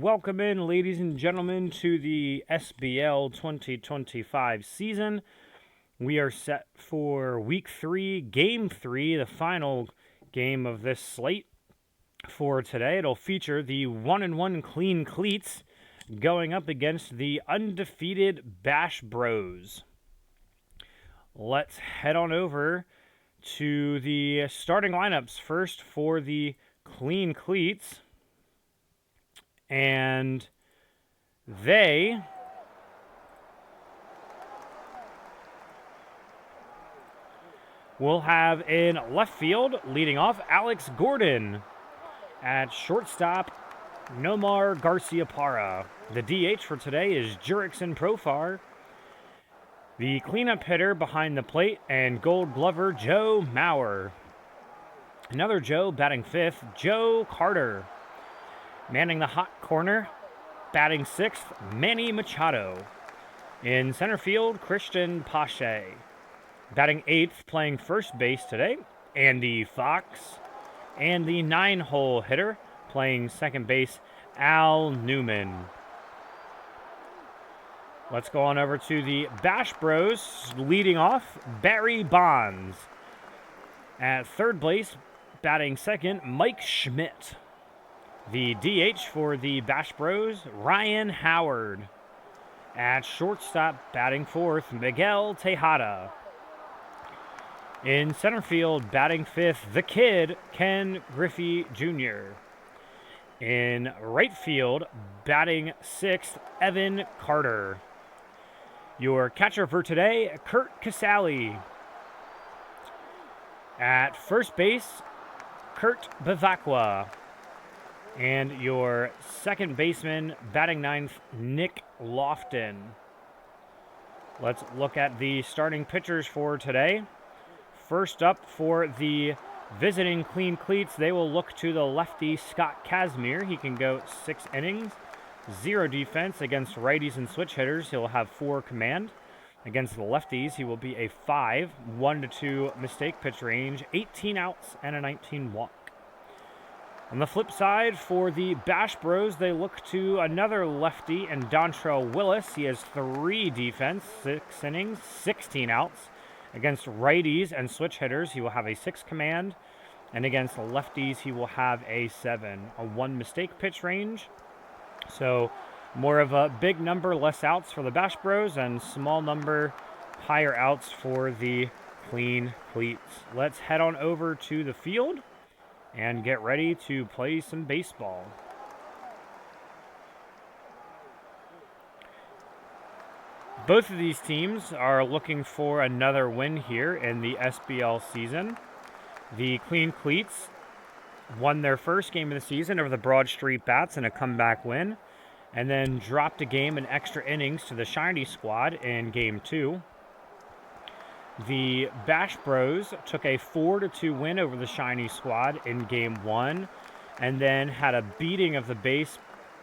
welcome in, ladies and gentlemen, to the SBL 2025 season. We are set for Week 3, Game 3, the final game of this slate for today. It'll feature the 1-1 Clean Cleats going up against the undefeated Bash Bros. Let's head on over to the starting lineups first for the Clean Cleats. And they will have in left field, leading off, Alex Gordon. At shortstop, Nomar Garcia-Parra. The DH for today is Jurickson Profar. The cleanup hitter behind the plate and Gold Glover, Joe Mauer. Another Joe batting fifth, Joe Carter. Manning the hot corner, batting sixth, Manny Machado. In center field, Christian Pache. Batting eighth, playing first base today, Andy Fox. And the 9-hole hitter, playing second base, Al Newman. Let's go on over to the Bash Bros, leading off, Barry Bonds. At third base, batting second, Mike Schmidt. The DH for the Bash Bros, Ryan Howard. At shortstop, batting fourth, Miguel Tejada. In center field, batting fifth, the kid, Ken Griffey Jr. In right field, batting sixth, Evan Carter. Your catcher for today, Kurt Casale. At first base, Kurt Bavacqua. And your second baseman, batting ninth, Nick Lofton. Let's look at the starting pitchers for today. First up for the visiting Clean Cleats, they will look to the lefty Scott Kazmir. He can go 6 innings, 0 defense against righties and switch hitters. He'll have 4 command. Against the lefties, he will be a 5, 1-2 mistake pitch range, 18 outs, and a 19 walk. On the flip side, for the Bash Bros, they look to another lefty and Dontrell Willis. He has 3 defense, 6 innings, 16 outs. Against righties and switch hitters, he will have a 6 command. And against lefties, he will have a 7, a 1 mistake pitch range. So more of a big number, less outs for the Bash Bros, and small number, higher outs for the Clean Cleats. Let's head on over to the field and get ready to play some baseball. Both of these teams are looking for another win here in the SBL season. The Clean Cleats won their first game of the season over the Broad Street Bats in a comeback win, and then dropped a game in extra innings to the Shiny Squad in Game 2. The Bash Bros took a 4-2 win over the Shiny Squad in Game 1, and then had a beating of the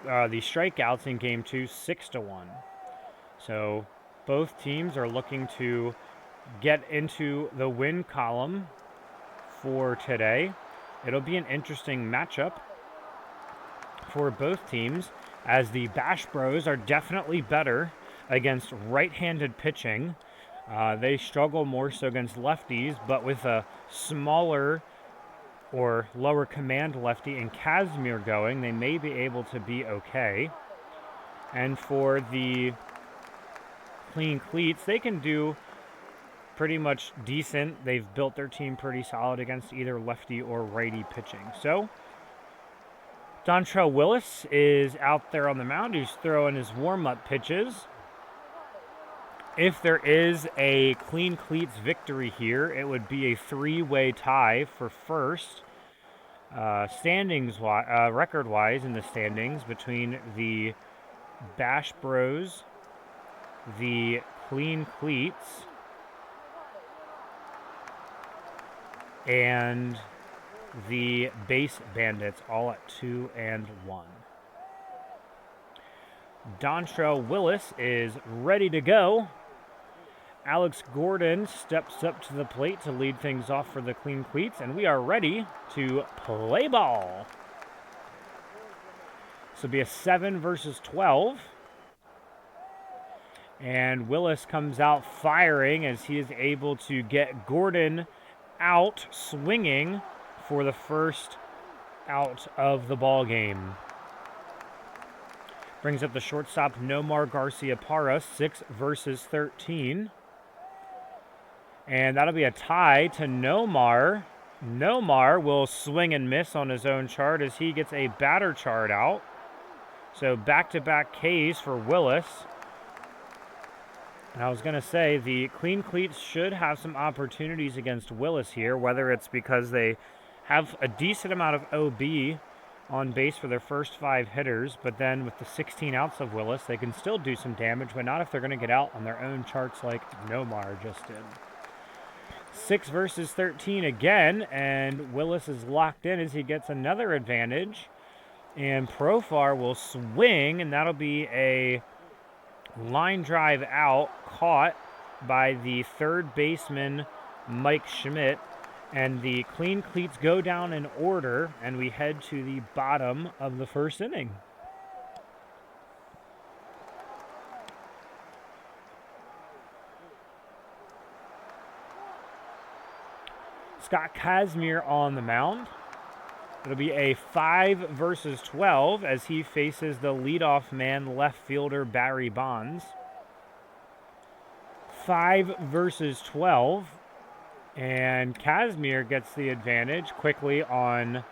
strikeouts in Game 2, 6-1. So both teams are looking to get into the win column for today. It'll be an interesting matchup for both teams, as the Bash Bros are definitely better against right-handed pitching. They struggle more so against lefties, but with a smaller or lower command lefty and Kazmir going, they may be able to be okay. And for the Clean Cleats, they can do pretty much decent. They've built their team pretty solid against either lefty or righty pitching. So Dontrell Willis is out there on the mound. He's throwing his warm-up pitches. If there is a Clean Cleats victory here, it would be a 3-way tie for first, record-wise in the standings, between the Bash Bros, the Clean Cleats, and the Base Bandits, all at 2-1. Dontrell Willis is ready to go. Alex Gordon steps up to the plate to lead things off for the Clean Cleats, and we are ready to play ball. This will be a 7 versus 12. And Willis comes out firing as he is able to get Gordon out swinging for the first out of the ball game. Brings up the shortstop Nomar Garcia-Parra, 6 versus 13. And that'll be a tie to Nomar. Nomar will swing and miss on his own chart as he gets a batter chart out. So back-to-back Ks for Willis. And I was going to say, the Clean Cleats should have some opportunities against Willis here, whether it's because they have a decent amount of OB on base for their first 5 hitters, but then with the 16 outs of Willis, they can still do some damage, but not if they're going to get out on their own charts like Nomar just did. 6 versus 13 again, and Willis is locked in as he gets another advantage. And Profar will swing, and that'll be a line drive out, caught by the third baseman, Mike Schmidt. And the Clean Cleats go down in order, and we head to the bottom of the first inning. Scott Kazmir on the mound. It'll be a 5 versus 12 as he faces the leadoff man, left fielder Barry Bonds. 5 versus 12. And Kazmir gets the advantage quickly on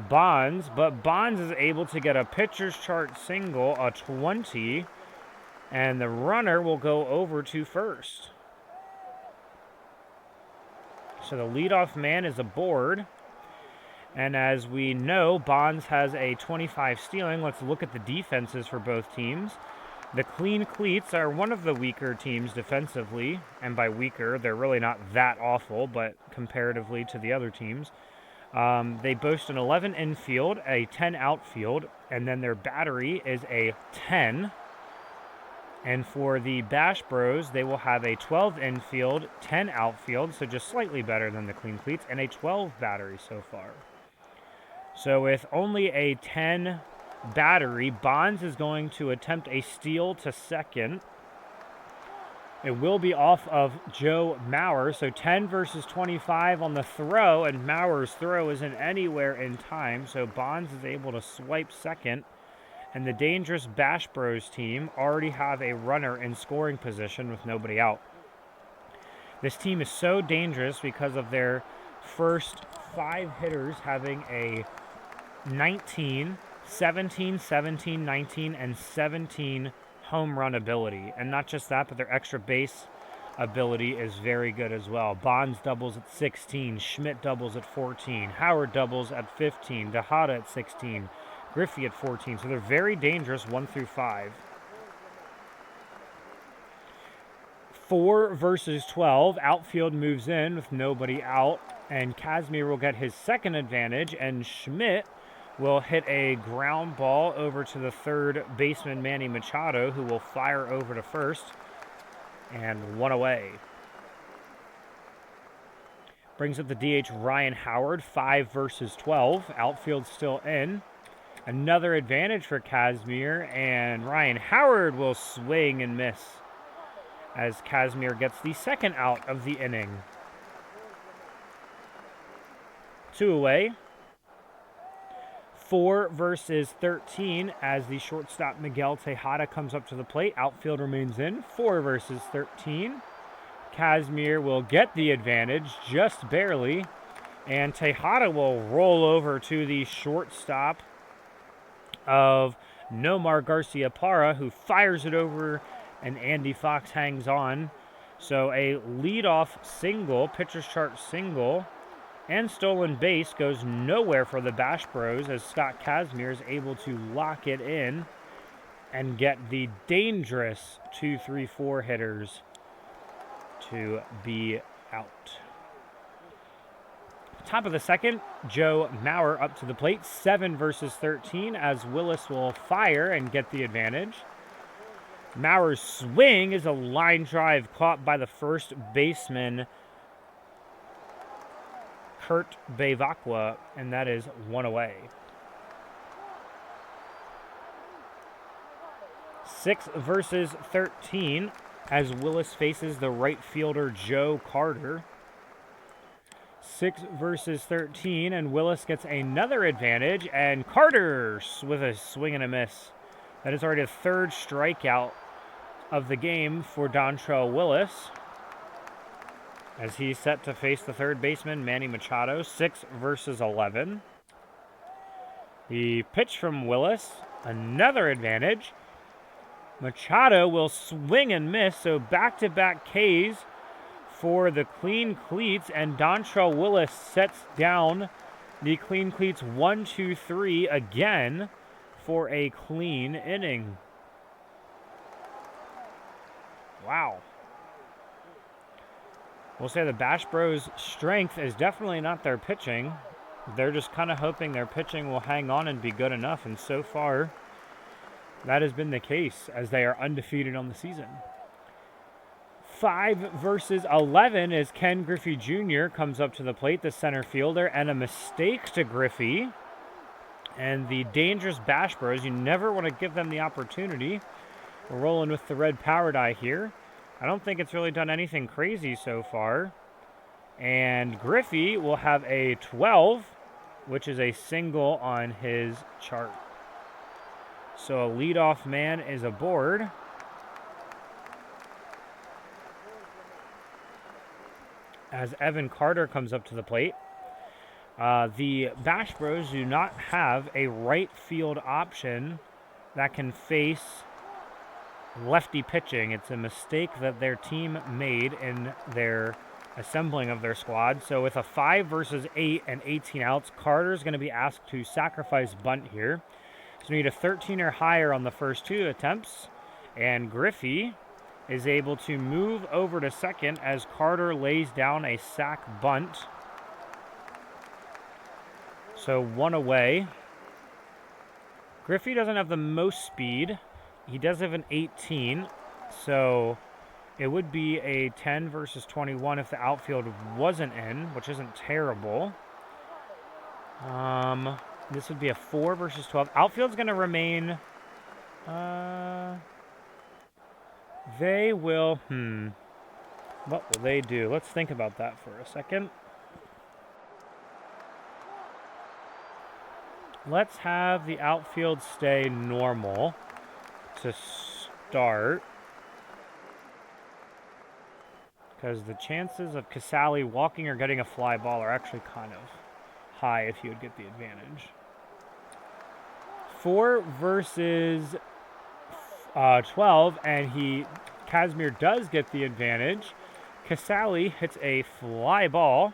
Bonds, but Bonds is able to get a pitcher's chart single, a 20, and the runner will go over to first. So the leadoff man is aboard. And as we know, Bonds has a 25 stealing. Let's look at the defenses for both teams. The Clean Cleats are one of the weaker teams defensively. And by weaker, they're really not that awful, but comparatively to the other teams. They boast an 11 infield, a 10 outfield, and then their battery is a 10. And for the Bash Bros, they will have a 12 infield, 10 outfield, so just slightly better than the Clean Cleats, and a 12 battery so far. So with only a 10 battery, Bonds is going to attempt a steal to second. It will be off of Joe Mauer, so 10 versus 25 on the throw, and Mauer's throw isn't anywhere in time, so Bonds is able to swipe second. And the dangerous Bash Bros team already have a runner in scoring position with nobody out. This team is so dangerous because of their first 5 hitters having a 19, 17, 17, 19, and 17 home run ability. And not just that, but their extra base ability is very good as well. Bonds doubles at 16, Schmidt doubles at 14, Howard doubles at 15, Tejada at 16, Griffey at 14. So they're very dangerous 1 through 5. 4 versus 12. Outfield moves in with nobody out. And Kazmir will get his second advantage. And Schmidt will hit a ground ball over to the third baseman, Manny Machado, who will fire over to first. And 1 away. Brings up the DH Ryan Howard. 5 versus 12. Outfield still in. Another advantage for Kazmir, and Ryan Howard will swing and miss as Kazmir gets the second out of the inning. 2 away. 4 versus 13 as the shortstop Miguel Tejada comes up to the plate. Outfield remains in. 4 versus 13. Kazmir will get the advantage just barely, and Tejada will roll over to the shortstop of Nomar Garcia-Parra, who fires it over, and Andy Fox hangs on. So a leadoff single, pitcher's chart single, and stolen base goes nowhere for the Bash Bros as Scott Kazmir is able to lock it in and get the dangerous 2, 3, 4 hitters to be out. Top of the second, Joe Mauer up to the plate, 7 versus 13, as Willis will fire and get the advantage. Mauer's swing is a line drive caught by the first baseman, Kurt Bevacqua, and that is 1 away. 6 versus 13 as Willis faces the right fielder Joe Carter. 6 versus 13, and Willis gets another advantage, and Carter with a swing and a miss. That is already a third strikeout of the game for Dontrell Willis, as he's set to face the third baseman, Manny Machado. 6 versus 11. The pitch from Willis, another advantage. Machado will swing and miss, so back-to-back Ks for the Clean Cleats, and Dontrell Willis sets down the Clean Cleats 1-2-3 again for a clean inning. Wow. We'll say the Bash Bros' strength is definitely not their pitching. They're just kind of hoping their pitching will hang on and be good enough, and so far that has been the case as they are undefeated on the season. 5 versus 11 as Ken Griffey Jr. comes up to the plate, the center fielder, and a mistake to Griffey. And the dangerous Bash Bros, you never want to give them the opportunity. We're rolling with the red power die here. I don't think it's really done anything crazy so far. And Griffey will have a 12, which is a single on his chart. So a leadoff man is aboard. As Evan Carter comes up to the plate. The Bash Bros do not have a right field option that can face lefty pitching. It's a mistake that their team made in their assembling of their squad. So with a 5 versus 8 and 18 outs, Carter's going to be asked to sacrifice bunt here. So we need a 13 or higher on the first 2 attempts. And Griffey is able to move over to second as Carter lays down a sac bunt. So 1 away. Griffey doesn't have the most speed. He does have an 18, so it would be a 10 versus 21 if the outfield wasn't in, which isn't terrible. This would be a 4 versus 12. Outfield's going to remain... They will... What will they do? Let's think about that for a second. Let's have the outfield stay normal to start, because the chances of Casale walking or getting a fly ball are actually kind of high if he would get the advantage. 4 versus 12, and Kazmir does get the advantage. Casale hits a fly ball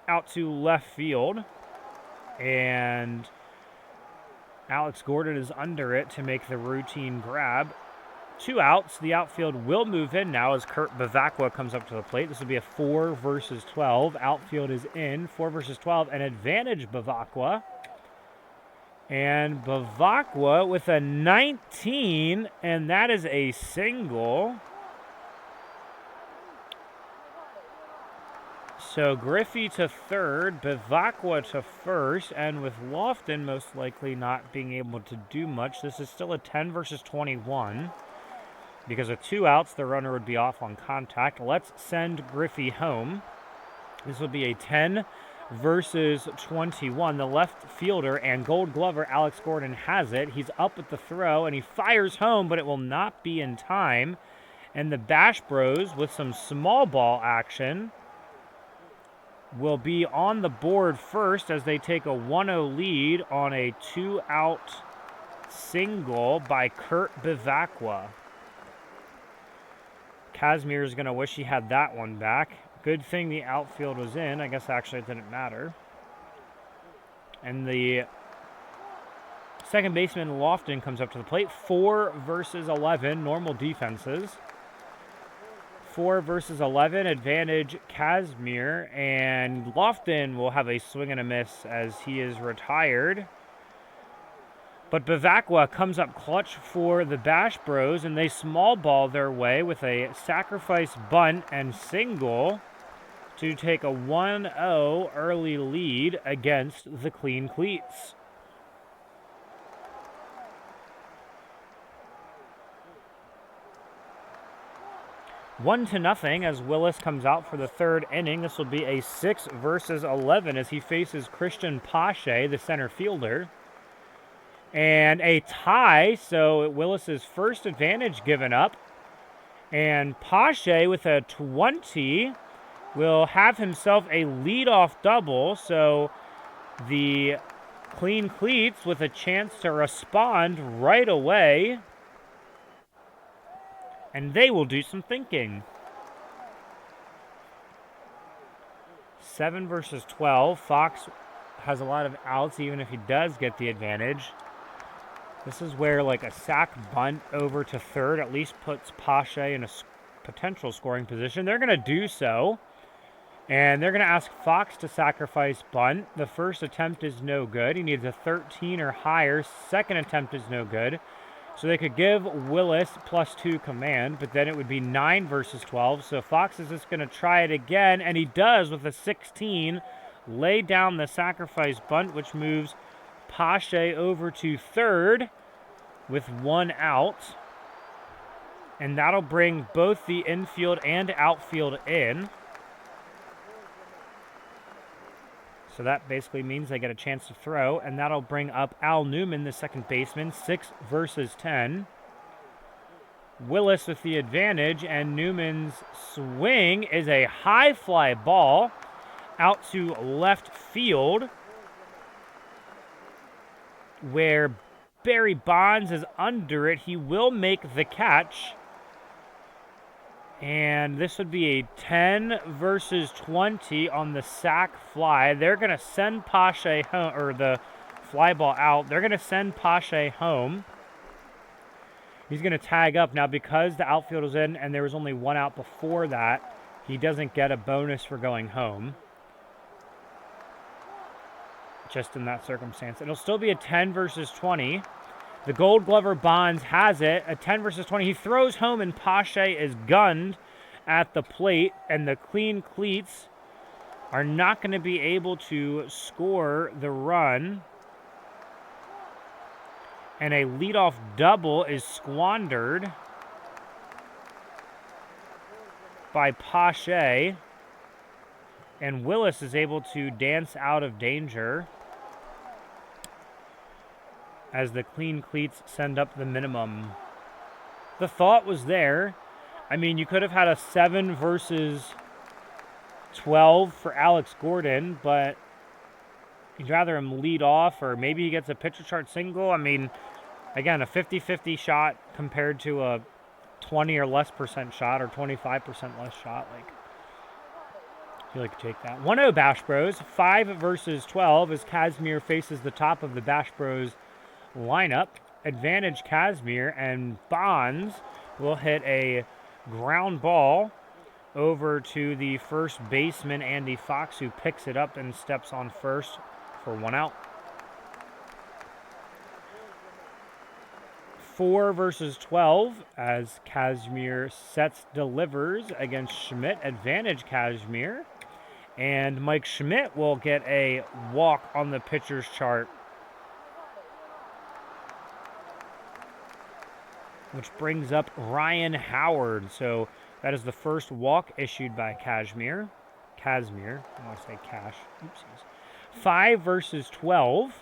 out to left field, and Alex Gordon is under it to make the routine grab. 2 outs. The outfield will move in now as Kurt Bavacqua comes up to the plate. This will be a 4 versus 12. Outfield is in. 4 versus 12. An advantage Bavacqua. And Bavacqua with a 19, and that is a single. So Griffey to third, Bavacqua to first, and with Lofton most likely not being able to do much, this is still a 10 versus 21. Because of 2 outs, the runner would be off on contact. Let's send Griffey home. This will be a 10 versus 21. The left fielder and Gold Glover, Alex Gordon, has it. He's up at the throw, and he fires home, but it will not be in time. And the Bash Bros, with some small ball action, will be on the board first as they take a 1-0 lead on a 2-out single by Kurt Bavacqua. Kazmir is going to wish he had that one back. Good thing the outfield was in. I guess actually it didn't matter. And the second baseman, Lofton, comes up to the plate. 4 versus 11, normal defenses. 4 versus 11, advantage Kazmir, and Lofton will have a swing and a miss as he is retired. But Bavacqua comes up clutch for the Bash Bros, and they small ball their way with a sacrifice bunt and single to take a 1-0 early lead against the Clean Cleats. 1-0 as Willis comes out for the third inning. This will be a 6 versus 11 as he faces Christian Pache, the center fielder. And a tie, so Willis's first advantage given up. And Pache with a 20 will have himself a leadoff double, so the Clean Cleats with a chance to respond right away. And they will do some thinking. 7 versus 12. Fox has a lot of outs even if he does get the advantage. This is where like a sac bunt over to third at least puts Pache in a potential scoring position. They're going to do so. And they're going to ask Fox to sacrifice bunt. The first attempt is no good. He needs a 13 or higher. Second attempt is no good. So they could give Willis +2 command, but then it would be 9 versus 12. So Fox is just going to try it again, and he does with a 16. Lay down the sacrifice bunt, which moves Pache over to third with 1 out. And that'll bring both the infield and outfield in. So that basically means they get a chance to throw, and that'll bring up Al Newman, the second baseman, 6 versus 10. Willis with the advantage, and Newman's swing is a high fly ball out to left field, where Barry Bonds is under it. He will make the catch. And this would be a 10 versus 20 on the sac fly. They're going to send Pache home, or the fly ball out. They're going to send Pache home. He's going to tag up. Now, because the outfield was in and there was only 1 out before that, he doesn't get a bonus for going home. Just in that circumstance. It'll still be a 10 versus 20. The Gold Glover Bonds has it, a 10 versus 20. He throws home, and Pache is gunned at the plate, and the Clean Cleats are not going to be able to score the run. And a leadoff double is squandered by Pache, and Willis is able to dance out of danger as the Clean Cleats send up the minimum. The thought was there. I mean, you could have had a 7 versus 12 for Alex Gordon, but you'd rather him lead off, or maybe he gets a pitcher chart single. I mean, again, a 50-50 shot compared to a 20 or less % shot, or 25% less shot. Like, I feel like you take that. 1-0 Bash Bros. 5 versus 12 as Kazmir faces the top of the Bash Bros lineup. Advantage Kazmir, and Bonds will hit a ground ball over to the first baseman, Andy Fox, who picks it up and steps on first for 1 out. 4 versus 12 as Kazmir delivers against Schmidt. Advantage Kazmir, and Mike Schmidt will get a walk on the pitcher's chart, which brings up Ryan Howard. So that is the first walk issued by Kazmir. I want to say Cash. Oopsies. 5 versus 12.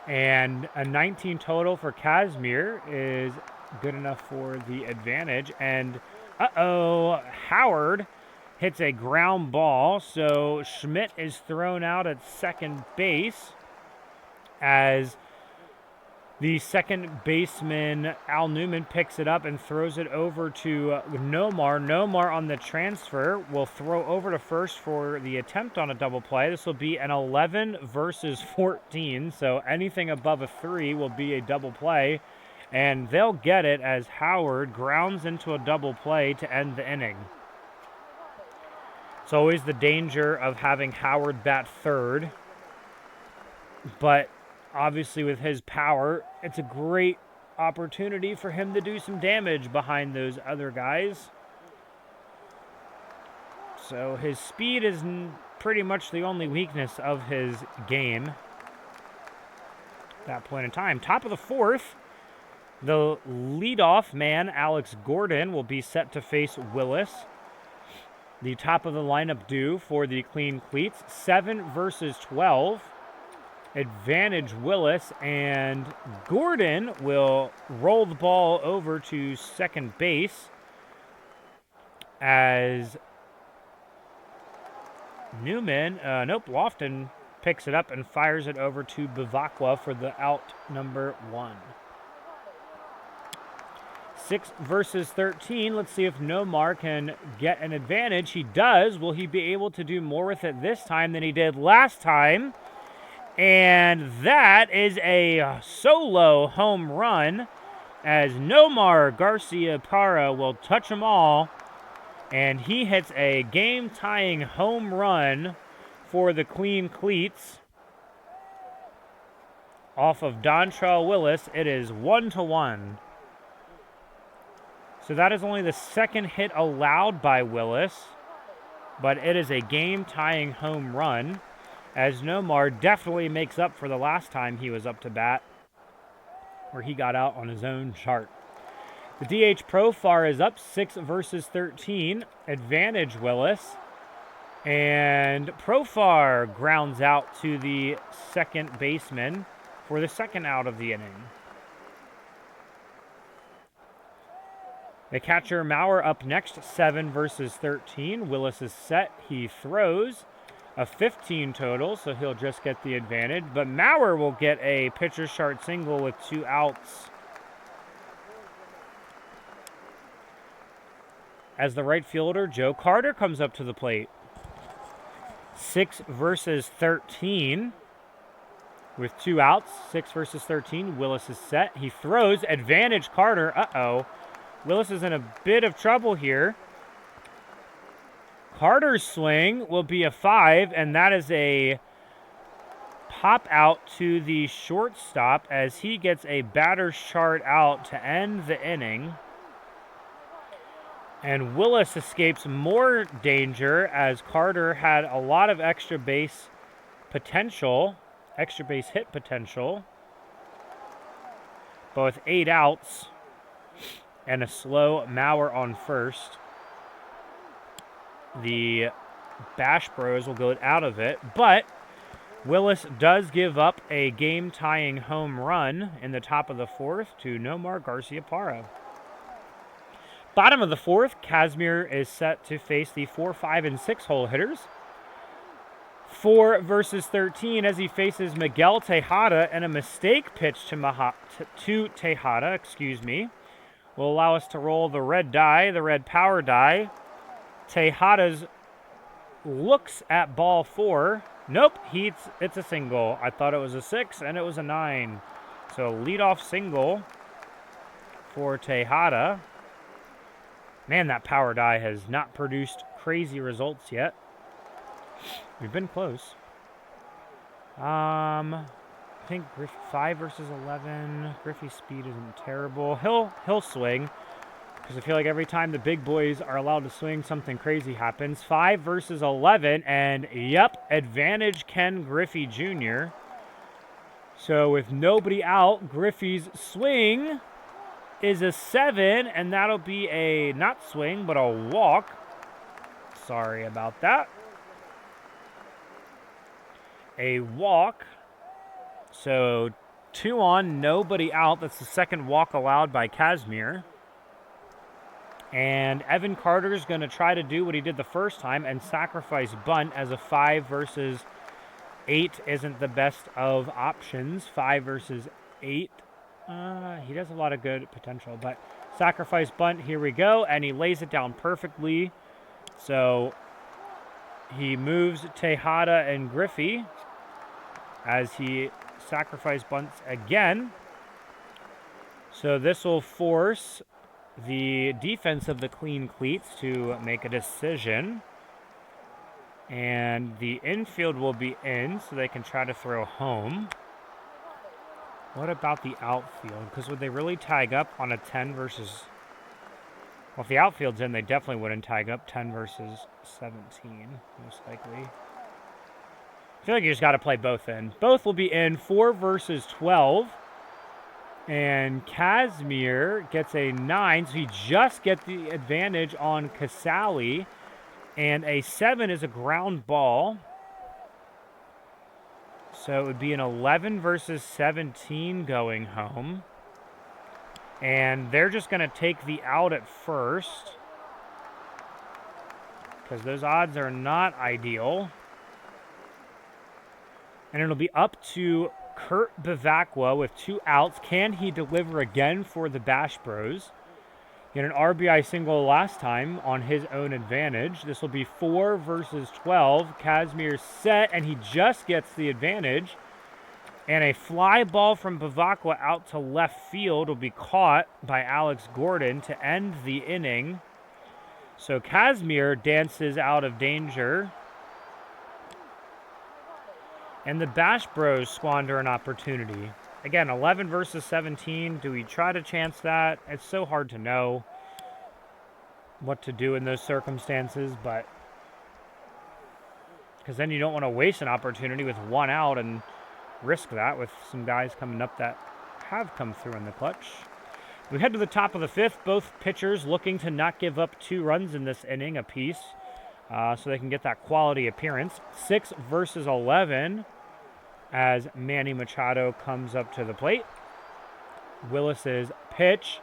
And a 19 total for Kazmir is good enough for the advantage. And, Howard hits a ground ball. So Schmidt is thrown out at second base as the second baseman, Al Newman, picks it up and throws it over to Nomar. Nomar on the transfer will throw over to first for the attempt on a double play. This will be an 11 versus 14, so anything above a 3 will be a double play. And they'll get it as Howard grounds into a double play to end the inning. It's always the danger of having Howard bat third, but obviously, with his power, it's a great opportunity for him to do some damage behind those other guys. So his speed is pretty much the only weakness of his game at that point in time. Top of the 4th, The leadoff man, Alex Gordon, will be set to face Willis. The top of the lineup due for the Clean Cleats. 7 versus 12. Advantage Willis, and Gordon will roll the ball over to second base as Lofton picks it up and fires it over to Bivacqua for the out number 1. 6 versus 13. Let's see if Nomar can get an advantage. He does. Will he be able to do more with it this time than he did last time? And that is a solo home run as Nomar Garcia-Parra will touch them all. And he hits a game-tying home run for the Clean Cleats off of Dontrell Willis. It is 1-1. So that is only the second hit allowed by Willis, but it is a game-tying home run, as Nomar definitely makes up for the last time he was up to bat, where he got out on his own chart. The DH Profar is up 6 versus 13. Advantage Willis. And Profar grounds out to the second baseman for the second out of the inning. The catcher Maurer up next, 7 versus 13. Willis is set. He throws a 15 total, so he'll just get the advantage. But Maurer will get a pitcher's chart single with 2 outs. As the right fielder, Joe Carter comes up to the plate. 6 versus 13. With 2 outs, 6 versus 13. Willis is set. He throws. Advantage Carter. Uh-oh. Willis is in a bit of trouble here. Carter's swing will be a 5, and that is a pop out to the shortstop as he gets a batter's chart out to end the inning. And Willis escapes more danger as Carter had a lot of extra base hit potential. But with 8 outs and a slow Maurer on first, the Bash Bros will go out of it. But Willis does give up a game-tying home run in the top of the 4th to Nomar Garcia-Parra. Bottom of the 4th, Kazmir is set to face the 4, 5, and 6 hole hitters. 4 versus 13 as he faces Miguel Tejada, and a mistake pitch to Tejada, will allow us to roll the red die, the red power die. Tejada's looks at ball 4. Nope, it's a single. I thought it was a 6, and it was a 9. So leadoff single for Tejada. Man, that power die has not produced crazy results yet. We've been close. I think 5 versus 11. Griffey's speed isn't terrible. He'll swing, because I feel like every time the big boys are allowed to swing, something crazy happens. 5 versus 11, and yep, advantage Ken Griffey Jr. So with nobody out, Griffey's swing is a 7, and that'll be a not swing, but a walk. Sorry about that. A walk. So 2 on, nobody out. That's the second walk allowed by Kazmir. And Evan Carter is going to try to do what he did the first time and sacrifice bunt, as a 5 versus 8 isn't the best of options. 5 versus 8. He does a lot of good potential, but sacrifice bunt, here we go, and he lays it down perfectly. So he moves Tejada and Griffey as he sacrifice bunts again. So this will force the defense of the Clean Cleats to make a decision. And the infield will be in, so they can try to throw home. What about the outfield? Because would they really tag up on a 10 versus... Well, if the outfield's in, they definitely wouldn't tag up 10 versus 17, most likely. I feel like you just got to play both in. Both will be in. 4 versus 12. And Kazmir gets a 9, so he just gets the advantage on Casali. And a 7 is a ground ball. So it would be an 11 versus 17 going home. And they're just going to take the out at first, because those odds are not ideal. And it'll be up to Kurt Bavacqua with 2 outs. Can he deliver again for the Bash Bros? He had an RBI single last time on his own advantage. This will be 4 versus 12. Kazmir's set, and he just gets the advantage. And a fly ball from Bavacqua out to left field will be caught by Alex Gordon to end the inning. So Kazmir dances out of danger. And the Bash Bros squander an opportunity. Again, 11 versus 17. Do we try to chance that? It's so hard to know what to do in those circumstances, but because then you don't want to waste an opportunity with 1 out and risk that with some guys coming up that have come through in the clutch. We head to the top of the 5th. Both pitchers looking to not give up 2 runs in this inning apiece, so they can get that quality appearance. 6 versus 11 as Manny Machado comes up to the plate. Willis's pitch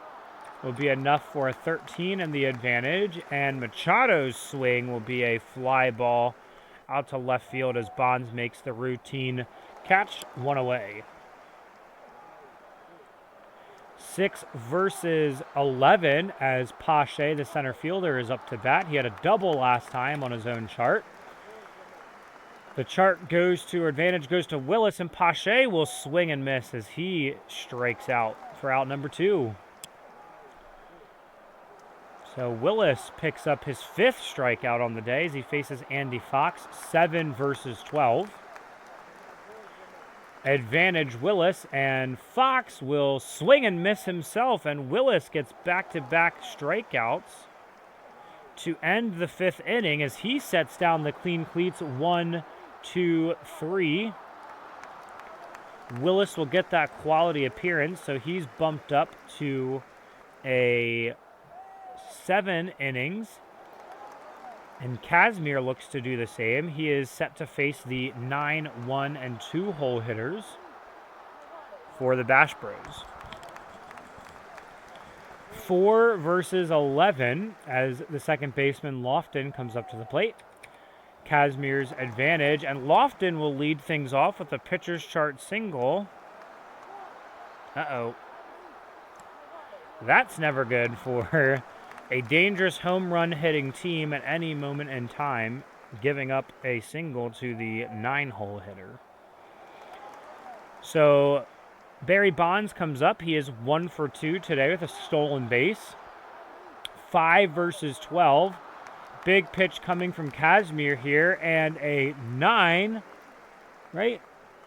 will be enough for a 13 and the advantage, and Machado's swing will be a fly ball out to left field as Bonds makes the routine catch, 1 away. 6 versus 11 as Pache, the center fielder, is up to bat. He had a double last time on his own chart. The chart goes to advantage, goes to Willis, and Pache will swing and miss as he strikes out for out number 2. So Willis picks up his 5th strikeout on the day as he faces Andy Fox, 7 versus 12. Advantage Willis, and Fox will swing and miss himself, and Willis gets back-to-back strikeouts to end the 5th inning as he sets down the Clean Cleats 1, 2, 3. Willis will get that quality appearance, so he's bumped up to a 7 innings. And Kazmir looks to do the same. He is set to face the 9, 1, and 2 hole hitters for the Bash Bros. 4 versus 11 as the second baseman Lofton comes up to the plate. Kazmir's advantage, and Lofton will lead things off with a pitcher's chart single. Uh-oh. That's never good for a dangerous home run hitting team at any moment in time, giving up a single to the 9-hole hitter. So Barry Bonds comes up. He is 1 for 2 today with a stolen base. 5 versus 12. Big pitch coming from Kazmir here, and a 9, right?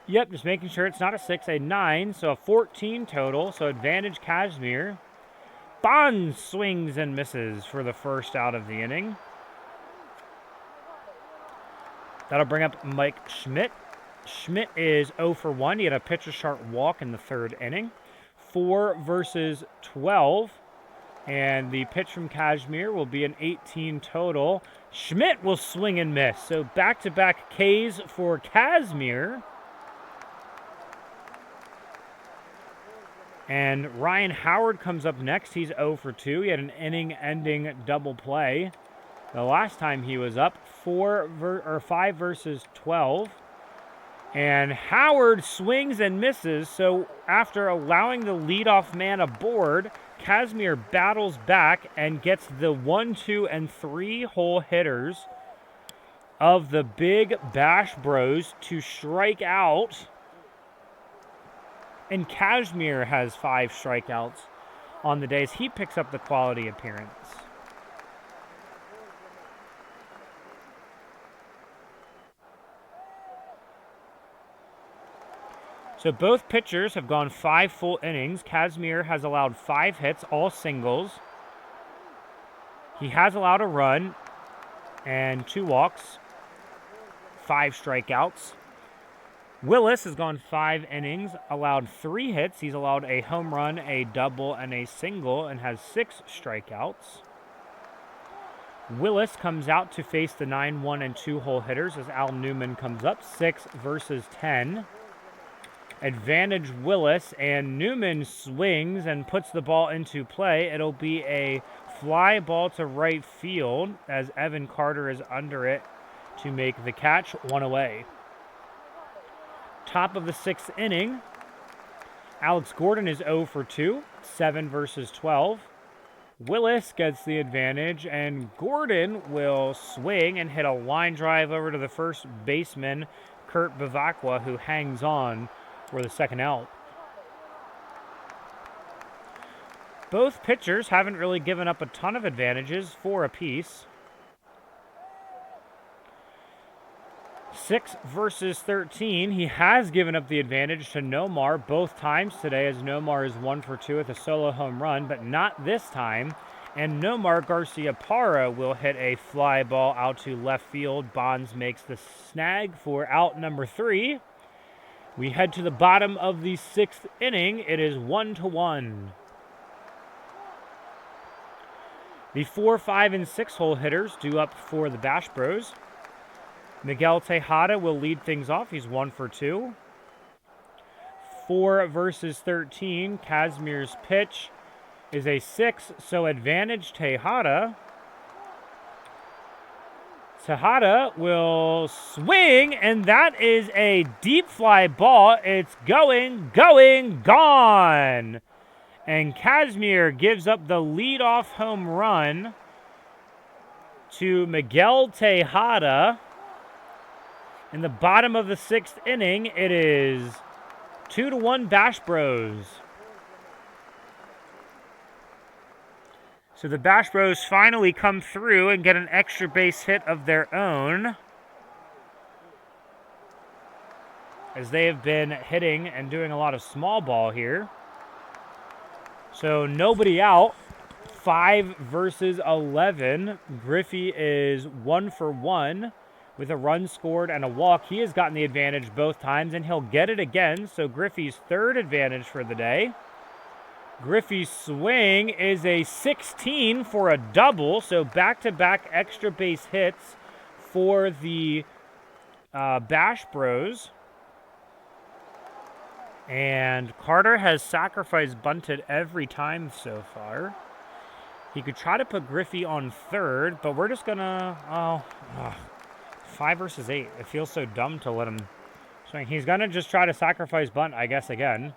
Yep, just making sure it's not a 6, a 9, so a 14 total, so advantage Kazmir. Bonds swings and misses for the first out of the inning. That'll bring up Mike Schmidt. Schmidt is 0 for 1. He had a pitcher's chart walk in the 3rd inning. 4 versus 12. And the pitch from Kazmir will be an 18 total. Schmidt will swing and miss. So back-to-back Ks for Kazmir. And Ryan Howard comes up next. He's 0 for 2. He had an inning-ending double play the last time he was up. 5 versus 12. And Howard swings and misses. So after allowing the leadoff man aboard, Kazmir battles back and gets the 1, 2, and 3 hole hitters of the big Bash Bros to strike out. And Kazmir has 5 strikeouts on the day as he picks up the quality appearance. So both pitchers have gone 5 full innings. Kazmir has allowed 5 hits, all singles. He has allowed a run and 2 walks, 5 strikeouts. Willis has gone 5 innings, allowed 3 hits. He's allowed a home run, a double, and a single, and has 6 strikeouts. Willis comes out to face the 9, 1, and 2 hole hitters as Al Newman comes up, 6 versus 10. Advantage Willis, and Newman swings and puts the ball into play. It'll be a fly ball to right field as Evan Carter is under it to make the catch, 1 away. Top of the 6th inning, Alex Gordon is 0 for 2, 7 versus 12. Willis gets the advantage, and Gordon will swing and hit a line drive over to the first baseman, Kurt Bevacqua, who hangs on for the second out. Both pitchers haven't really given up a ton of advantages, 4 apiece. 6 versus 13. He has given up the advantage to Nomar both times today, as Nomar is 1 for 2 with a solo home run, but not this time. And Nomar Garciaparra will hit a fly ball out to left field. Bonds makes the snag for out number 3. We head to the bottom of the 6th inning. It is 1-1. The 4, 5, and 6 hole hitters due up for the Bash Bros. Miguel Tejada will lead things off. He's 1 for 2. 4 versus 13. Kazmir's pitch is a 6, so advantage Tejada. Tejada will swing, and that is a deep fly ball. It's going, gone. And Kazmir gives up the leadoff home run to Miguel Tejada. In the bottom of the 6th inning, it is 2-1 Bash Bros. So the Bash Bros finally come through and get an extra base hit of their own, as they have been hitting and doing a lot of small ball here. So nobody out. 5 versus 11. Griffey is 1 for 1 with a run scored and a walk. He has gotten the advantage both times, and he'll get it again. So Griffey's 3rd advantage for the day. Griffey's swing is a 16 for a double, so back-to-back extra base hits for the Bash Bros. And Carter has sacrifice bunted every time so far. He could try to put Griffey on 3rd, but we're just gonna, 5 versus 8. It feels so dumb to let him swing. He's gonna just try to sacrifice bunt, I guess, again.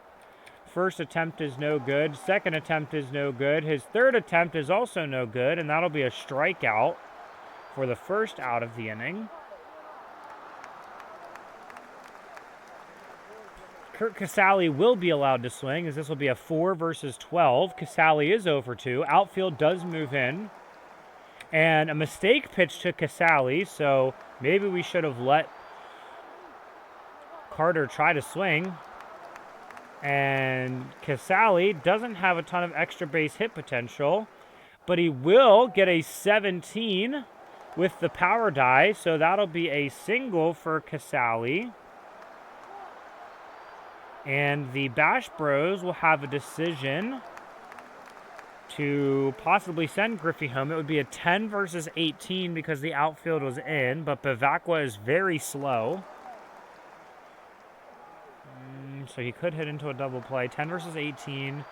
First attempt is no good. Second attempt is no good. His 3rd attempt is also no good, and that'll be a strikeout for the first out of the inning. Kurt Casale will be allowed to swing, as this will be a 4 versus 12. Casale is 0 for 2. Outfield does move in. And a mistake pitch to Casale, so maybe we should have let Carter try to swing. And Casale doesn't have a ton of extra base hit potential, but he will get a 17 with the power die, so that'll be a single for Casale. And the Bash Bros will have a decision to possibly send Griffey home. It would be a 10 versus 18 because the outfield was in, but Bevacqua is very slow. So he could hit into a double play. 10 versus 18.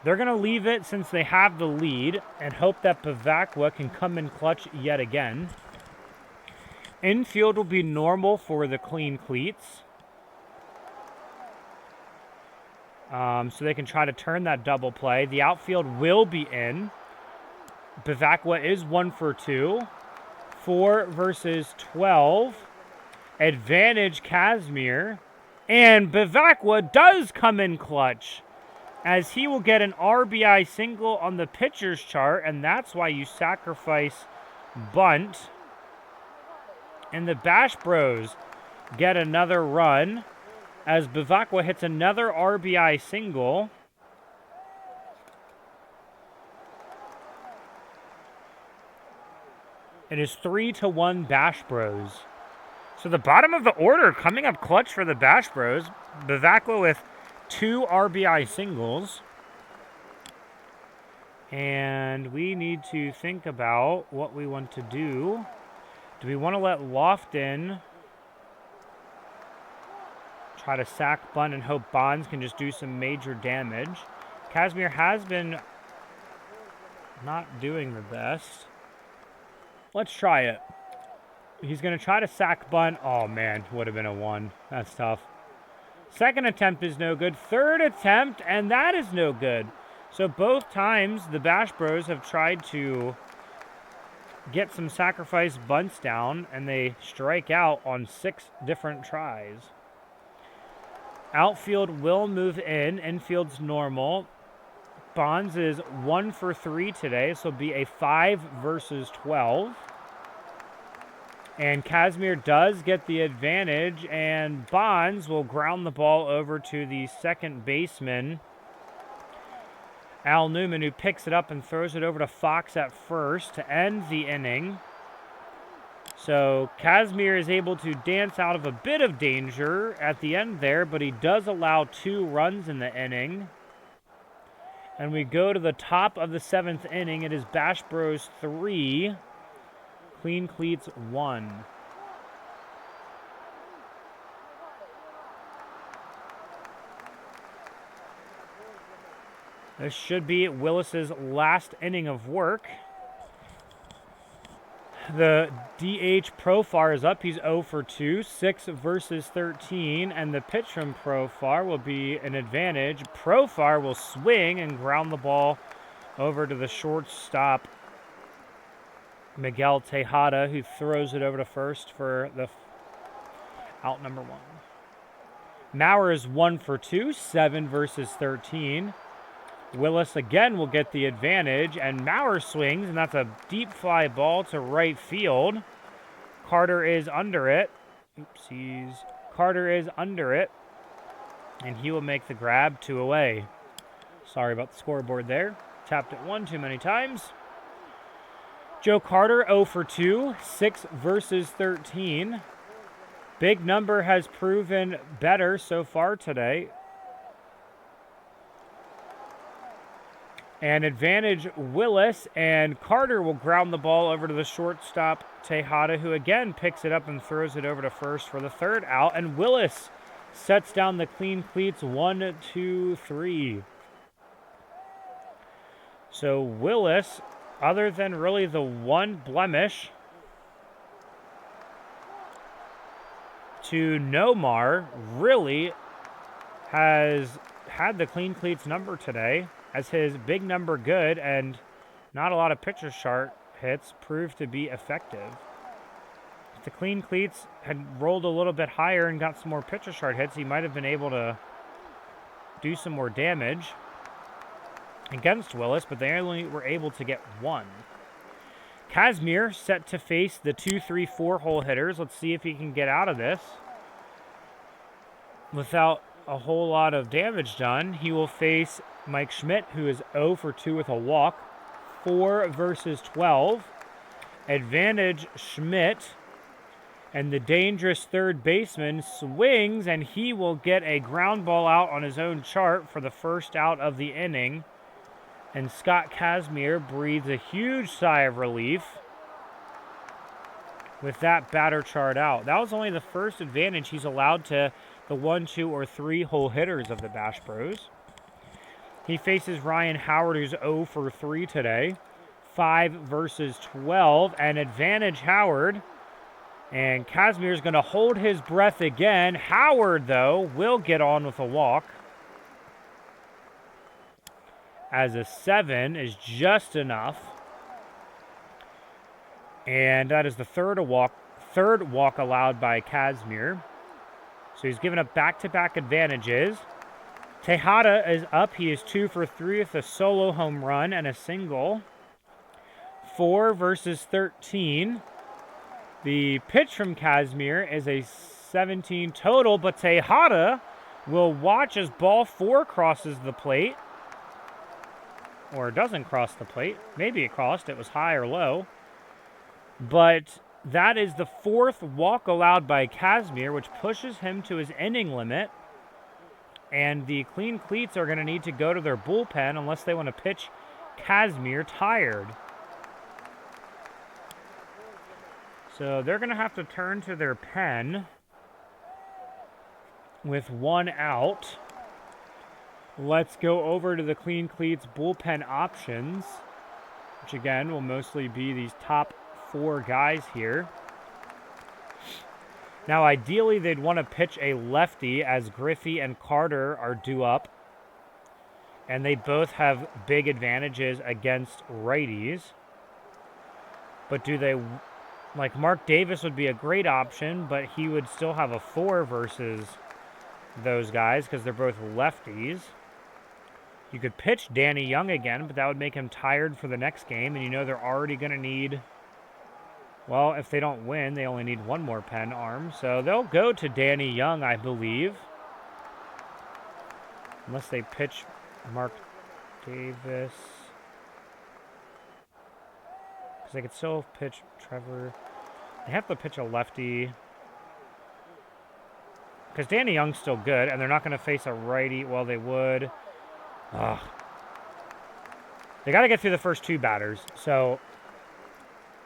They're going to leave it since they have the lead and hope that Bevacqua can come in clutch yet again. Infield will be normal for the Clean Cleats. So they can try to turn that double play. The outfield will be in. Bevacqua is 1 for 2. 4 versus 12. Advantage Kazmir. And Bevacqua does come in clutch, as he will get an RBI single on the pitcher's chart, and that's why you sacrifice bunt. And the Bash Bros get another run, as Bevacqua hits another RBI single. It is 3-1 Bash Bros. So the bottom of the order coming up clutch for the Bash Bros. Bavacqua with 2 RBI singles. And we need to think about what we want to do. Do we want to let Lofton try to sack bunt and hope Bonds can just do some major damage? Kazmir has been not doing the best. Let's try it. He's going to try to sack bunt. Oh, man, would have been a 1. That's tough. Second attempt is no good. Third attempt, and that is no good. So both times the Bash Bros have tried to get some sacrifice bunts down, and they strike out on 6 different tries. Outfield will move in. Infield's normal. Bonds is 1 for 3 today, so it'll be a 5 versus 12. And Kazmir does get the advantage, and Bonds will ground the ball over to the second baseman, Al Newman, who picks it up and throws it over to Fox at first to end the inning. So Kazmir is able to dance out of a bit of danger at the end there, but he does allow 2 runs in the inning. And we go to the top of the 7th inning. It is Bash Bros 3, Clean Cleats 1. This should be Willis's last inning of work. The DH Profar is up. He's 0 for 2, 6 versus 13, and the pitch from Profar will be an advantage. Profar will swing and ground the ball over to the shortstop, Miguel Tejada, who throws it over to first for the out number 1. Maurer is 1 for 2, 7 versus 13. Willis again will get the advantage, and Maurer swings, and that's a deep fly ball to right field. Carter is under it. Oopsies. Carter is under it, and he will make the grab, 2 away. Sorry about the scoreboard there. Tapped it 1 too many times. Joe Carter, 0 for 2, 6 versus 13. Big number has proven better so far today. And advantage Willis, and Carter will ground the ball over to the shortstop, Tejada, who again picks it up and throws it over to first for the 3rd out. And Willis sets down the Clean Cleats 1, 2, 3. So Willis, other than really the one blemish to Nomar, really has had the Clean Cleats number today, as his big number good and not a lot of pitcher chart hits proved to be effective. If the Clean Cleats had rolled a little bit higher and got some more pitcher chart hits, he might have been able to do some more damage against Willis, but they only were able to get 1. Kazmir set to face the 2, 3, 4 hole hitters. Let's see if he can get out of this without a whole lot of damage done. He will face Mike Schmidt, who is 0 for 2 with a walk, 4 versus 12. Advantage Schmidt, and the dangerous third baseman swings, and he will get a ground ball out on his own chart for the 1st out of the inning. And Scott Kazmir breathes a huge sigh of relief with that batter chart out. That was only the first advantage he's allowed to the 1, 2, or 3 hole hitters of the Bash Bros. He faces Ryan Howard, who's 0 for 3 today. 5 versus 12, and advantage Howard. And Kazmir is going to hold his breath again. Howard, though, will get on with a walk, as a 7 is just enough. And that is the third walk allowed by Kazmir. So he's given up back-to-back advantages. Tejada is up. He is 2 for 3 with a solo home run and a single. 4 versus 13. The pitch from Kazmir is a 17 total, but Tejada will watch as ball 4 crosses the plate. Or doesn't cross the plate. Maybe it crossed. It was high or low. But that is the 4th walk allowed by Kazmir, which pushes him to his inning limit. And the Clean Cleats are going to need to go to their bullpen unless they want to pitch Kazmir tired. So they're going to have to turn to their pen with 1 out. Let's go over to the Clean Cleats bullpen options, which again will mostly be these top 4 guys here. Now, ideally, they'd want to pitch a lefty as Griffey and Carter are due up. And they both have big advantages against righties. But do they... Like, Mark Davis would be a great option, but he would still have a 4 versus those guys because they're both lefties. You could pitch Danny Young again, but that would make him tired for the next game. And you know they're already going to need... Well, if they don't win, they only need 1 more pen arm. So they'll go to Danny Young, I believe. Unless they pitch Mark Davis. Because they could still pitch Trevor. They have to pitch a lefty. Because Danny Young's still good, and they're not going to face a righty. Well, they would. Ugh. They got to get through the first 2 batters. So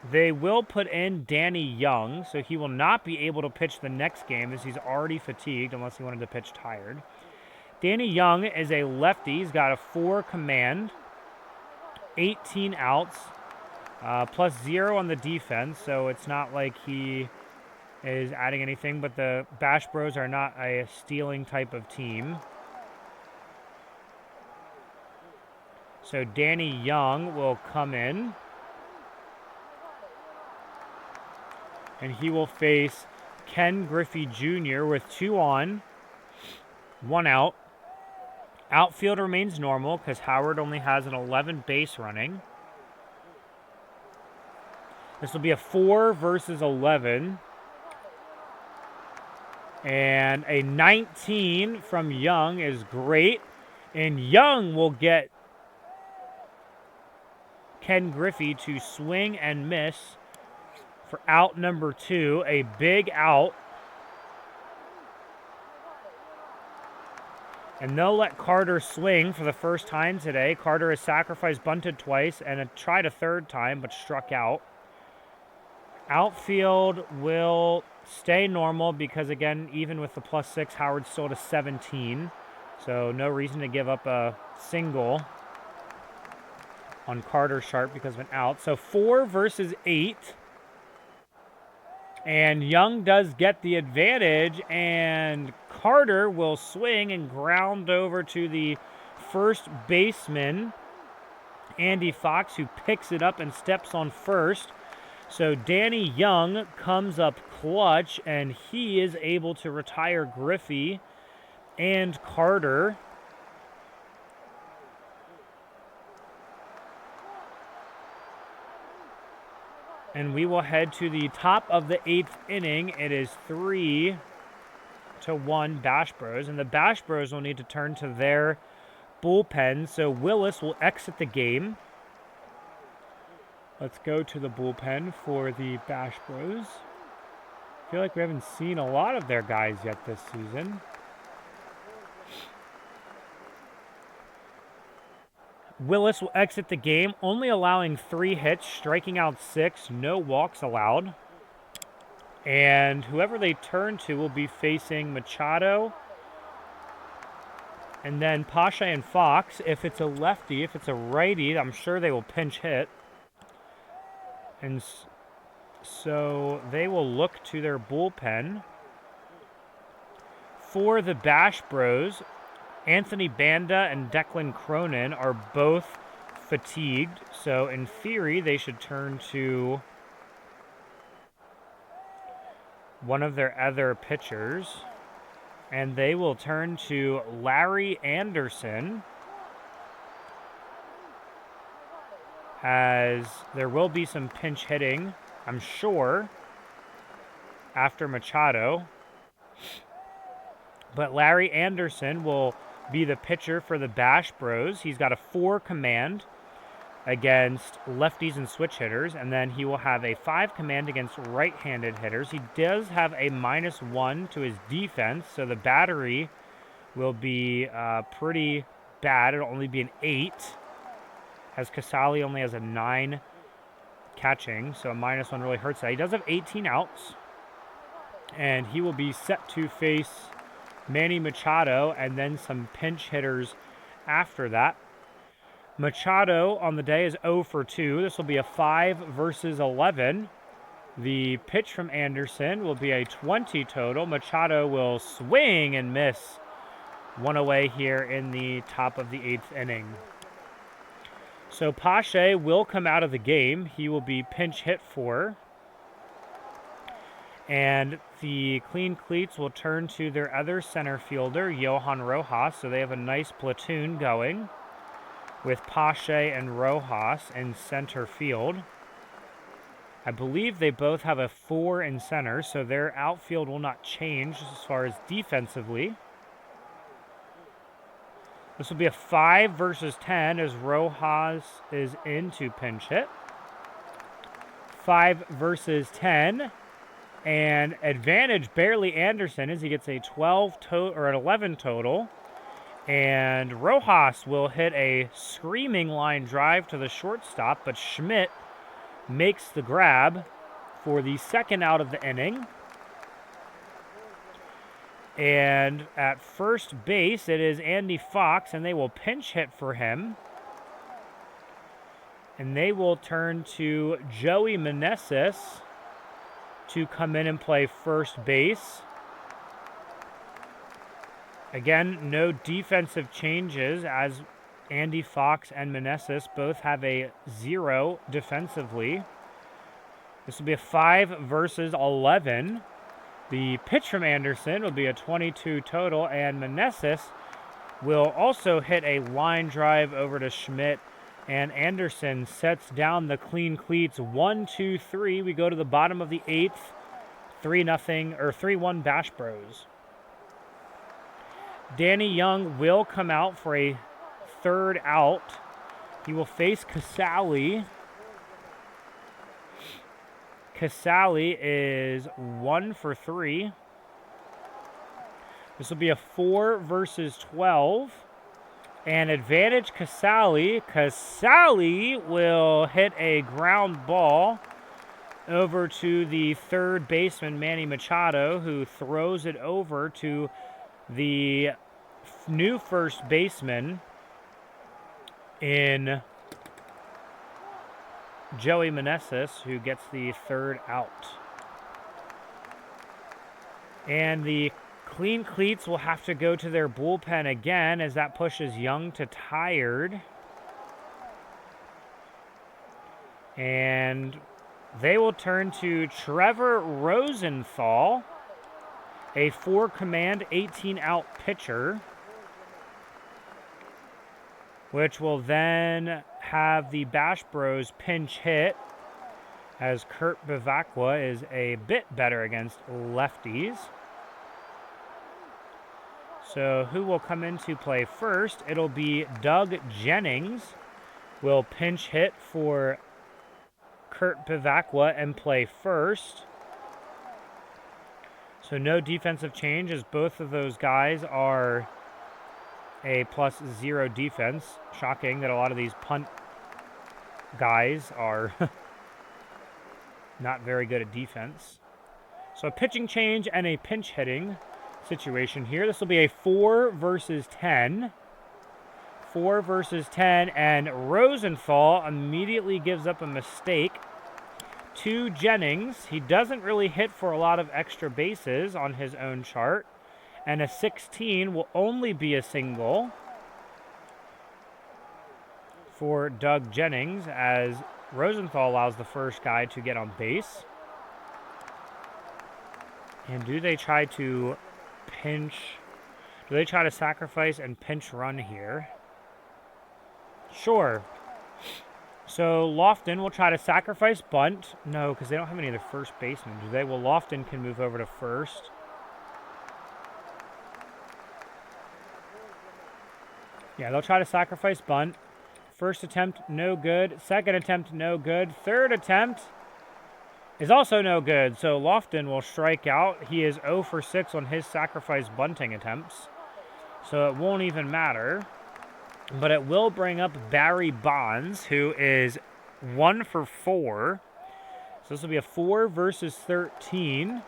they will put in Danny Young, so he will not be able to pitch the next game as he's already fatigued unless he wanted to pitch tired. Danny Young is a lefty. He's got a 4 command, 18 outs, plus 0 on the defense, so it's not like he is adding anything, but the Bash Bros are not a stealing type of team. So Danny Young will come in. And he will face Ken Griffey Jr. with 2 on, 1 out. Outfield remains normal because Howard only has an 11 base running. This will be a 4 versus 11. And a 19 from Young is great. And Young will get Ken Griffey to swing and miss for out number 2, a big out. And they'll let Carter swing for the first time today. Carter has sacrificed bunted twice and tried a 3rd time, but struck out. Outfield will stay normal because, again, even with the +6, Howard's still at a 17. So no reason to give up a single on Carter Sharp because of an out. So 4 versus 8. And Young does get the advantage, and Carter will swing and ground over to the first baseman, Andy Fox, who picks it up and steps on first. So Danny Young comes up clutch, and he is able to retire Griffey and Carter. And we will head to the top of the 8th inning. It is 3-1 Bash Bros. And the Bash Bros will need to turn to their bullpen. So Willis will exit the game. Let's go to the bullpen for the Bash Bros. I feel like we haven't seen a lot of their guys yet this season. Willis will exit the game, only allowing 3 hits, striking out 6, no walks allowed. And whoever they turn to will be facing Machado. And then Pasha and Fox. If it's a lefty, if it's a righty, I'm sure they will pinch hit. And so they will look to their bullpen. For the Bash Bros, Anthony Banda and Declan Cronin are both fatigued, so in theory they should turn to one of their other pitchers, and they will turn to Larry Anderson, as there will be some pinch hitting, I'm sure, after Machado. But Larry Anderson will be the pitcher for the Bash Bros. He's got a 4 command, against lefties and switch hitters, and then he will have a 5 command against right-handed hitters. He does have a -1 to his defense, so the battery will be pretty bad. It'll only be an 8, as Casali only has a 9 catching, so a -1 really hurts that. He does have 18 outs, and he will be set to face Manny Machado and then some pinch hitters after that. Machado on the day is 0 for 2. This will be a 5 versus 11. The pitch from Anderson will be a 20 total. Machado will swing and miss. One away here in the top of the 8th inning. So Pache will come out of the game. He will be pinch hit for. And the Clean Cleats will turn to their other center fielder, Johan Rojas. So they have a nice platoon going with Pache and Rojas in center field. I believe they both have a 4 in center, so their outfield will not change as far as defensively. This will be a 5 versus 10 as Rojas is into pinch hit. 5 versus 10. And advantage barely Anderson as he gets a 12 or an 11 total. And Rojas will hit a screaming line drive to the shortstop, but Schmidt makes the grab for the second out of the inning. And at first base, it is Andy Fox, and they will pinch hit for him. And they will turn to Joey Meneses to come in and play first base. Again, no defensive changes as Andy Fox and Meneses both have a 0 defensively. This will be a 5 versus 11. The pitch from Anderson will be a 22 total, and Meneses will also hit a line drive over to Schmidt, and Anderson sets down the Clean Cleats 1-2-3. We go to the bottom of the 8th, 3-0 or 3-1 Bash Bros. Danny Young will come out for a third out. He will face Casali. Casali is 1 for 3. This will be a 4 versus 12. And advantage Casali. Casali will hit a ground ball over to the third baseman, Manny Machado, who throws it over to the new first baseman in Joey Meneses, who gets the third out. And the Clean Cleats will have to go to their bullpen again as that pushes Young to tired. And they will turn to Trevor Rosenthal, a 4 command, 18 out pitcher, which will then have the Bash Bros pinch hit as Kurt Bevacqua is a bit better against lefties. So who will come in to play first? It'll be Doug Jennings will pinch hit for Kurt Bevacqua and play first. So no defensive change as both of those guys are a +0 defense. Shocking that a lot of these punt guys are not very good at defense. So a pitching change and a pinch hitting situation here. This will be a 4 versus 10. 4 versus 10, and Rosenthal immediately gives up a mistake to Jennings. He doesn't really hit for a lot of extra bases on his own chart, and a 16 will only be a single for Doug Jennings as Rosenthal allows the first guy to get on base. And do they try to sacrifice and pinch run here? Sure. So Lofton will try to sacrifice bunt. No, because they don't have any of the first basemen, do they? Well, Lofton can move over to first. Yeah, they'll try to sacrifice bunt. First attempt, no good. Second attempt, no good. Third attempt is also no good. So Lofton will strike out. He is 0 for 6 on his sacrifice bunting attempts. So it won't even matter. But it will bring up Barry Bonds, who is 1 for 4. So this will be a 4 versus 13.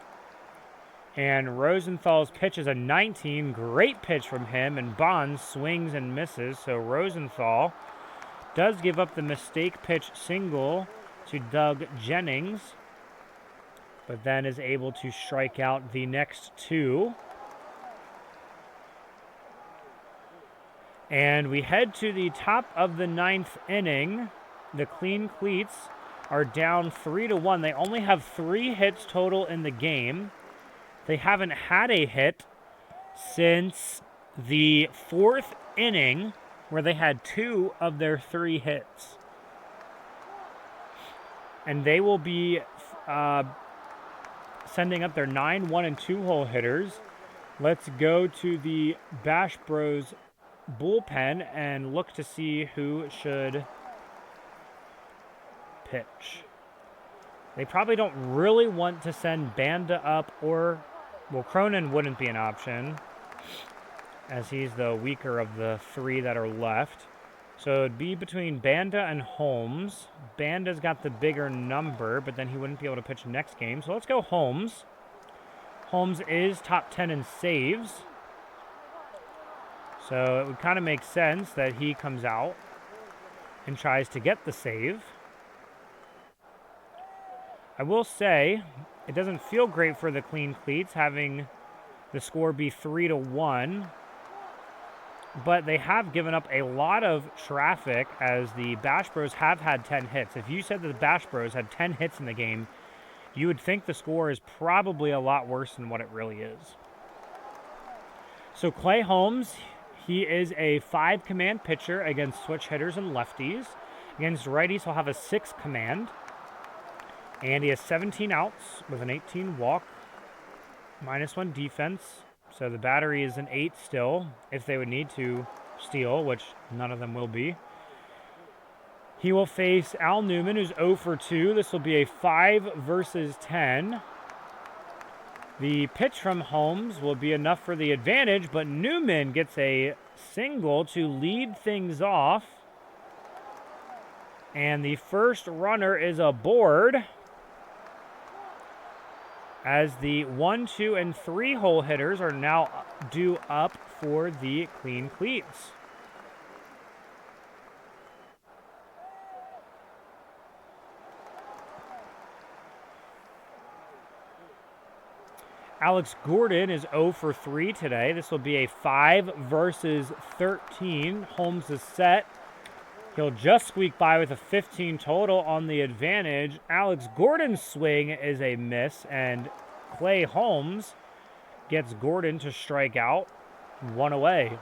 And Rosenthal's pitch is a 19. Great pitch from him. And Bonds swings and misses. So Rosenthal does give up the mistake pitch single to Doug Jennings. But then is able to strike out the next 2. And we head to the top of the 9th inning. The Clean Cleats are down 3-1. They only have 3 hits total in the game. They haven't had a hit since the 4th inning, where they had 2 of their 3 hits. And they will be sending up their 9, 1, and 2-hole hitters. Let's go to the Bash Bros bullpen and look to see who should pitch. They probably don't really want to send Banda up, or, well, Cronin wouldn't be an option, as he's the weaker of the 3 that are left. So it'd be between Banda and Holmes. Banda's got the bigger number, but then he wouldn't be able to pitch next game. So let's go Holmes. Holmes is top 10 in saves. So it would kind of make sense that he comes out and tries to get the save. I will say, it doesn't feel great for the Clean Cleats having the score be 3-1. But they have given up a lot of traffic, as the Bash Bros have had 10 hits. If you said that the Bash Bros had 10 hits in the game, you would think the score is probably a lot worse than what it really is. So Clay Holmes, he is a 5 command pitcher against switch hitters and lefties. Against righties, he'll have a 6 command. And he has 17 outs with an 18 walk, -1 defense. So the battery is an 8 still, if they would need to steal, which none of them will be. He will face Al Newman, who's 0 for 2. This will be a 5 versus 10. The pitch from Holmes will be enough for the advantage, but Newman gets a single to lead things off. And the first runner is aboard, as the 1, 2, and 3-hole hitters are now due up for the Clean Cleats. Alex Gordon is 0 for 3 today. This will be a 5 versus 13. Holmes is set. He'll just squeak by with a 15 total on the advantage. Alex Gordon's swing is a miss, and Clay Holmes gets Gordon to strike out. 1 away.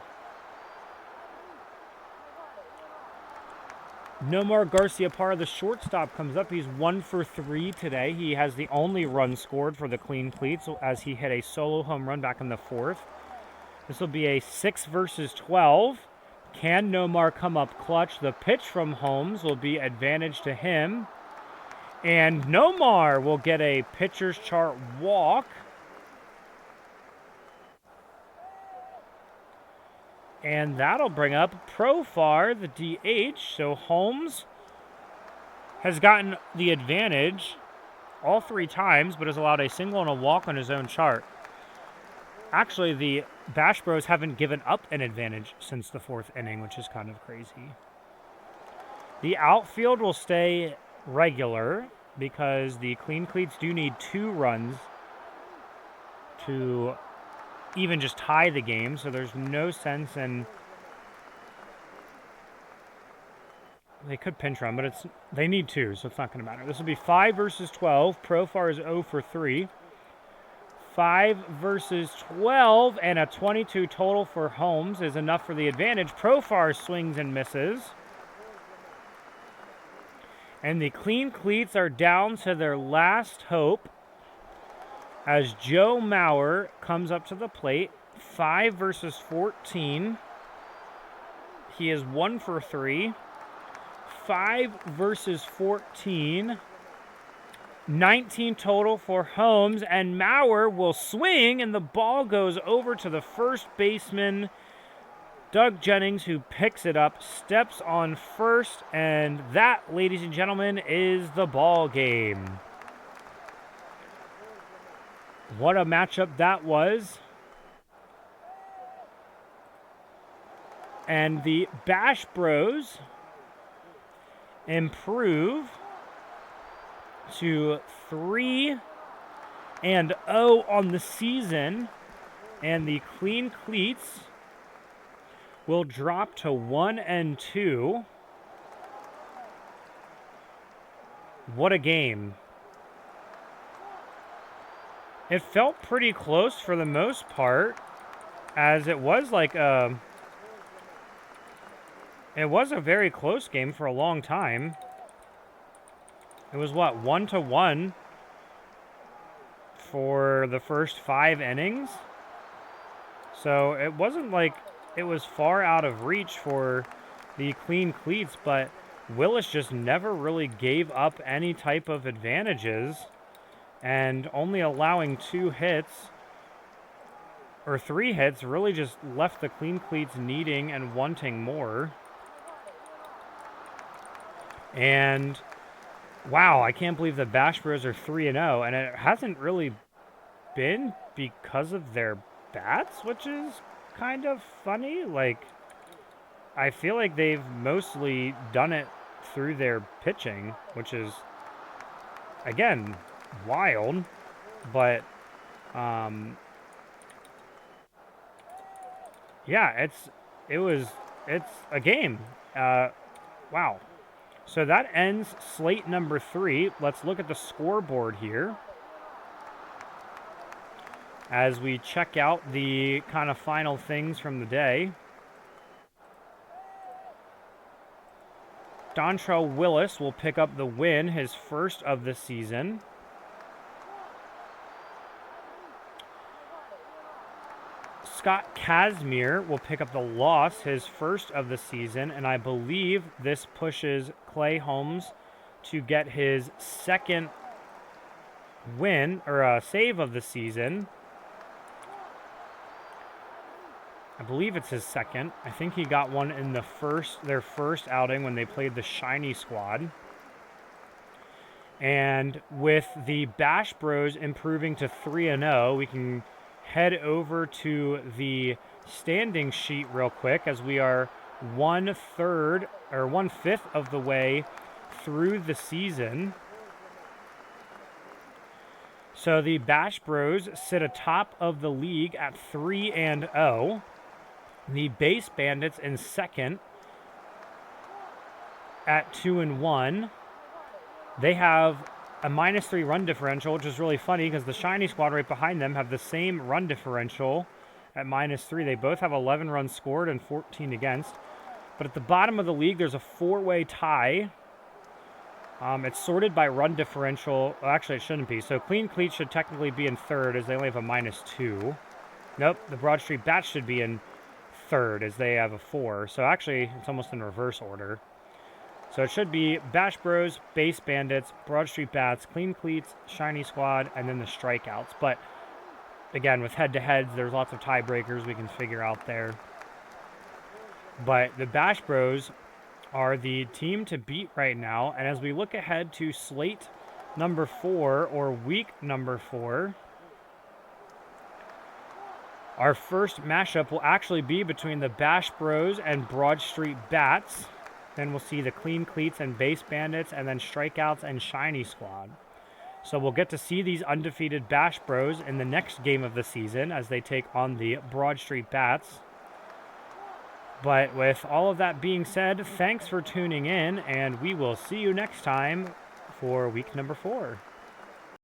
Nomar Garciaparra, the shortstop, comes up. He's 1 for 3 today. He has the only run scored for the Clean Cleats, as he hit a solo home run back in the 4th. This will be a 6 versus 12. Can Nomar come up clutch? The pitch from Holmes will be advantage to him. And Nomar will get a pitcher's chart walk. And that'll bring up Profar, the DH. So Holmes has gotten the advantage all 3 times, but has allowed a single and a walk on his own chart. Actually, the Bash Bros haven't given up an advantage since the 4th inning, which is kind of crazy. The outfield will stay regular because the Clean Cleats do need 2 runs to even just tie the game, so there's no sense in... They could pinch run, but they need 2, so it's not going to matter. This will be 5 versus 12. Profar is 0 for 3. 5 versus 12, and a 22 total for Holmes is enough for the advantage. Profar swings and misses. And the Clean Cleats are down to their last hope, as Joe Mauer comes up to the plate. 5 versus 14. He is 1 for 3. 25 versus 14. 19 total for Holmes, and Maurer will swing, and the ball goes over to the first baseman, Doug Jennings, who picks it up, steps on first, and that, ladies and gentlemen, is the ball game. What a matchup that was. And the Bash Bros improve to 3-0 on the season, and the Clean Cleats will drop to 1-2. What a game. It felt pretty close for the most part, as it was like it was a very close game for a long time. It was what, 1-1 for the first 5 innings? So it wasn't like it was far out of reach for the Clean Cleats, but Willis just never really gave up any type of advantages, and only allowing 2 hits or 3 hits really just left the Clean Cleats needing and wanting more. And wow, I can't believe the Bash Bros are 3-0, and it hasn't really been because of their bats, which is kind of funny. Like, I feel like they've mostly done it through their pitching, which is, again, wild, but yeah, it's a game. Wow. So that ends slate number 3. Let's look at the scoreboard here as we check out the kind of final things from the day. Dontrell Willis will pick up the win, his first of the season. Scott Kazmir will pick up the loss, his first of the season, and I believe this pushes Clay Holmes to get his second win, or save of the season. I believe it's his second. I think he got one in their first outing when they played the Shiny Squad. And with the Bash Bros improving to 3-0, we can head over to the standing sheet real quick, as we are 1/5 of the way through the season. So the Bash Bros sit atop of the league at 3-0. The Base Bandits in second at 2-1. They have a -3 run differential, which is really funny because the Shiny Squad right behind them have the same run differential at -3. They both have 11 runs scored and 14 against. But at the bottom of the league, there's a 4-way tie. It's sorted by run differential. Well, actually, it shouldn't be. So Clean Cleats should technically be in third, as they only have a -2. Nope, the Broad Street Bats should be in third, as they have a 4. So actually, it's almost in reverse order. So it should be Bash Bros, Base Bandits, Broad Street Bats, Clean Cleats, Shiny Squad, and then the strikeouts. But again, with head-to-heads, there's lots of tiebreakers we can figure out there. But the Bash Bros are the team to beat right now. And as we look ahead to slate number 4, or week number 4, our first matchup will actually be between the Bash Bros and Broad Street Bats. Then we'll see the Clean Cleats and Base Bandits, and then Strikeouts and Shiny Squad. So we'll get to see these undefeated Bash Bros in the next game of the season as they take on the Broad Street Bats. But with all of that being said, thanks for tuning in, and we will see you next time for week number 4.